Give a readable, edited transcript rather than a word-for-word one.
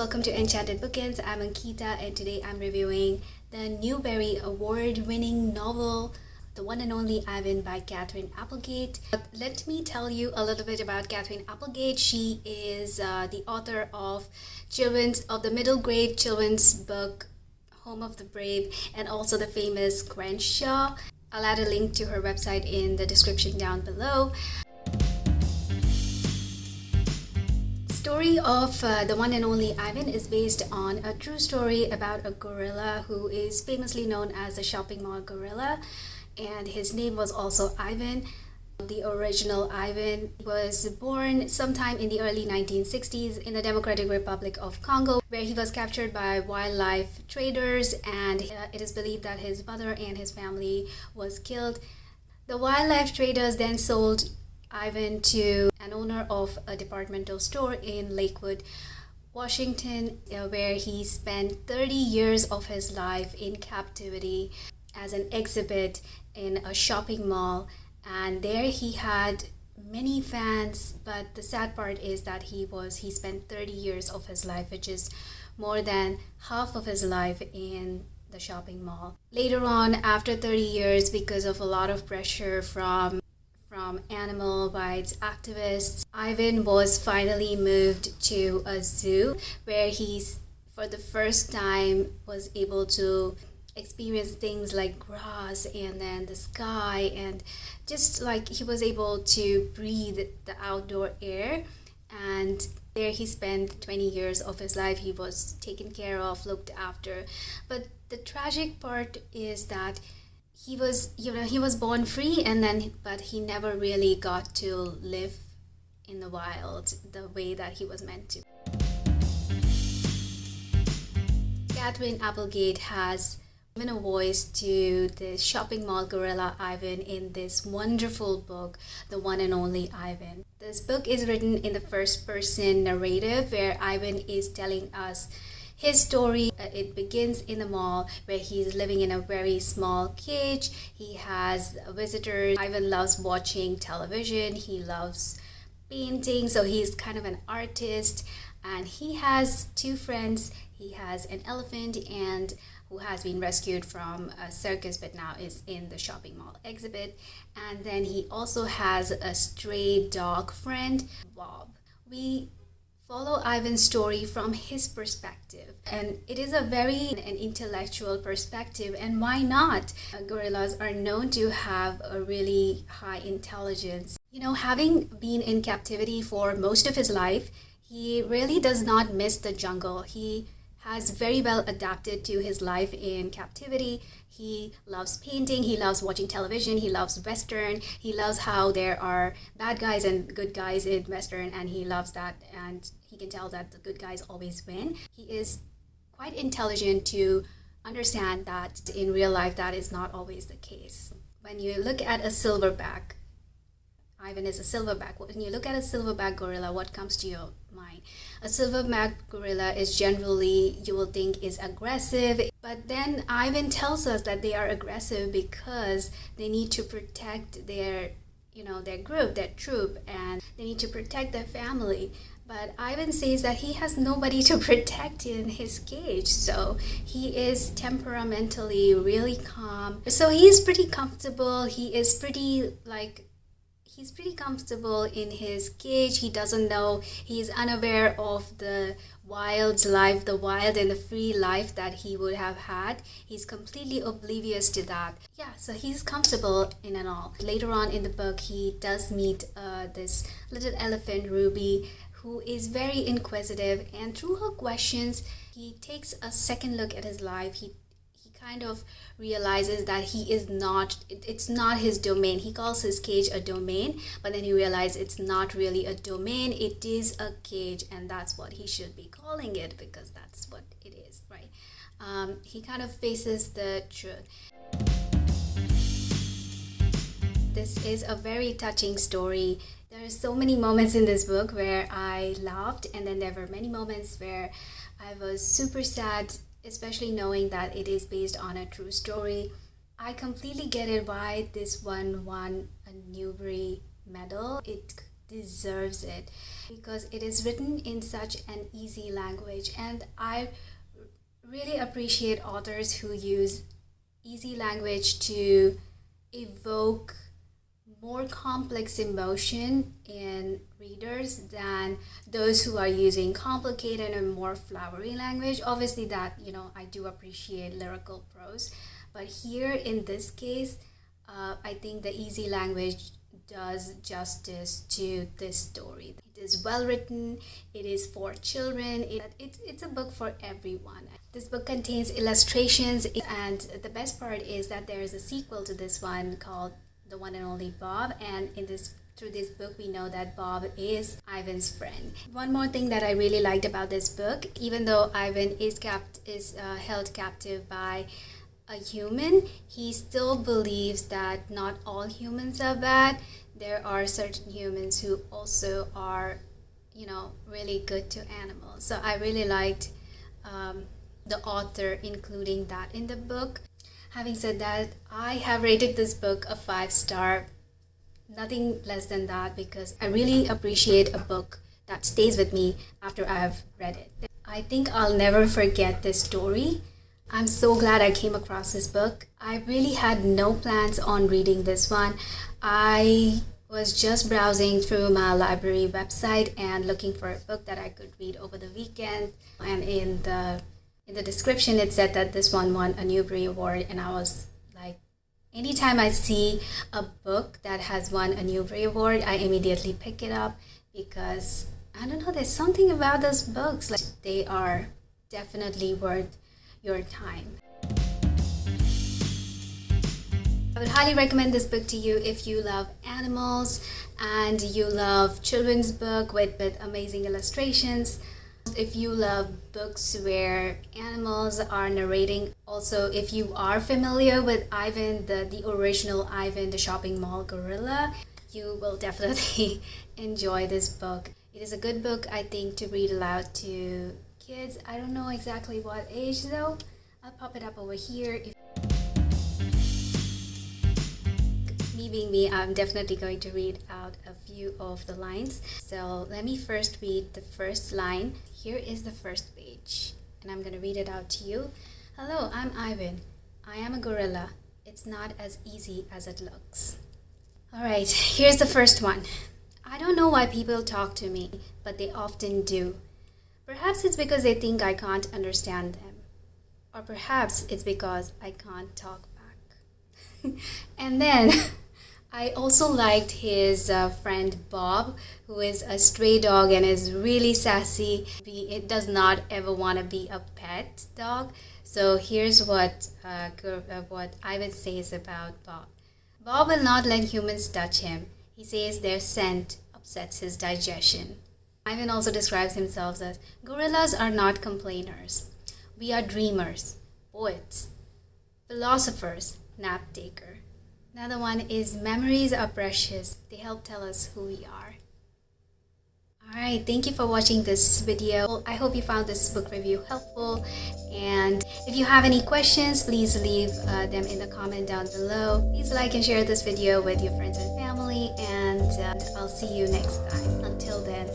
welcome to Enchanted Bookends. I'm Ankita and today I'm reviewing the Newbery Award-winning novel, The One and Only Ivan by Katherine Applegate. Let me tell you a little bit about Katherine Applegate. She is the author of the middle grade children's book Home of the Brave and also the famous Crenshaw. I'll add a link to her website in the description down below. The story of The One and Only Ivan is based on a true story about a gorilla who is famously known as the shopping mall gorilla, and his name was also Ivan. The original Ivan was born sometime in the early 1960s in the Democratic Republic of Congo, where he was captured by wildlife traders, and it is believed that his mother and his family was killed. The wildlife traders then sold Ivan to an owner of a departmental store in Lakewood, Washington, where he spent 30 years of his life in captivity as an exhibit in a shopping mall. And there he had many fans, but the sad part is that he spent 30 years of his life, which is more than half of his life in the shopping mall. Later on, after 30 years, because of a lot of pressure from animal rights activists, Ivan was finally moved to a zoo where he, for the first time, was able to experience things like grass and then the sky, and just like he was able to breathe the outdoor air. And there he spent 20 years of his life. He was taken care of, looked after. But the tragic part is that he was born free, but he never really got to live in the wild the way that he was meant to. Katherine Applegate has given a voice to the shopping mall gorilla Ivan in this wonderful book, The One and Only Ivan. This book is written in the first person narrative where Ivan is telling us his story. It begins in the mall where he's living in a very small cage. He has visitors. Ivan loves watching television. He loves painting, so he's kind of an artist. And he has two friends. He has an elephant who has been rescued from a circus but now is in the shopping mall exhibit. And then he also has a stray dog friend, Bob. We follow Ivan's story from his perspective, and it is an intellectual perspective, and why not? Gorillas are known to have a really high intelligence. Having been in captivity for most of his life, he really does not miss the jungle. He has very well adapted to his life in captivity. He loves painting, he loves watching television, he loves Western, he loves how there are bad guys and good guys in Western, and he loves that, and he can tell that the good guys always win. He is quite intelligent to understand that in real life that is not always the case. When you look at a silverback, Ivan is a silverback. When you look at a silverback gorilla, what comes to your mind? A silverback gorilla is generally, you will think, is aggressive. But then Ivan tells us that they are aggressive because they need to protect their group, their troop, and they need to protect their family. But Ivan says that he has nobody to protect in his cage, so he is temperamentally really calm. So he is pretty comfortable. He's pretty comfortable in his cage. He doesn't know, he's unaware of the wild life, the wild and the free life that he would have had. He's completely oblivious to that. Yeah, so he's comfortable in and all. Later on in the book, he does meet this little elephant, Ruby, who is very inquisitive, and through her questions, he takes a second look at his life. He kind of realizes that it's not his domain. He calls his cage a domain, but then he realizes it's not really a domain, it is a cage, and that's what he should be calling it because that's what it is, right? He kind of faces the truth. This is a very touching story. There are so many moments in this book where I laughed, and then there were many moments where I was super sad, especially knowing that it is based on a true story. I completely get it why this one won a Newbery medal. It deserves it because it is written in such an easy language, and I really appreciate authors who use easy language to evoke more complex emotion in readers than those who are using complicated and more flowery language. Obviously that, I do appreciate lyrical prose, but here in this case, I think the easy language does justice to this story. It is well written, it is for children, it's a book for everyone. This book contains illustrations, and the best part is that there is a sequel to this one called The One and Only Bob, and through this book we know that Bob is Ivan's friend. One more thing that I really liked about this book, even though Ivan is held captive by a human, he still believes that not all humans are bad. There are certain humans who also are, really good to animals. So I really liked the author including that in the book. Having said that, I have rated this book a 5-star, nothing less than that, because I really appreciate a book that stays with me after I've read it. I think I'll never forget this story. I'm so glad I came across this book. I really had no plans on reading this one. I was just browsing through my library website and looking for a book that I could read over the weekend. And in the description, it said that this one won a Newbery Award, and I was like, anytime I see a book that has won a Newbery Award, I immediately pick it up because, I don't know, there's something about those books. Like, they are definitely worth your time. I would highly recommend this book to you if you love animals and you love children's book with amazing illustrations. If you love books where animals are narrating. Also, if you are familiar with Ivan, the original Ivan, the shopping mall gorilla, you will definitely enjoy this book. It is a good book, I think, to read aloud to kids. I don't know exactly what age though. I'll pop it up over here. Me being me, I'm definitely going to read out a few of the lines. So let me first read the first line. Here is the first page, and I'm going to read it out to you. Hello, I'm Ivan. I am a gorilla. It's not as easy as it looks. Alright, here's the first one. I don't know why people talk to me, but they often do. Perhaps it's because they think I can't understand them. Or perhaps it's because I can't talk back. And then I also liked his friend Bob, who is a stray dog and is really sassy. It does not ever want to be a pet dog. So here's what Ivan says about Bob. Bob will not let humans touch him. He says their scent upsets his digestion. Ivan also describes himself as, gorillas are not complainers. We are dreamers, poets, philosophers, nap taker. Another one is, memories are precious. They help tell us who we are. Alright, thank you for watching this video. I hope you found this book review helpful. And if you have any questions, please leave them in the comment down below. Please like and share this video with your friends and family. And I'll see you next time. Until then.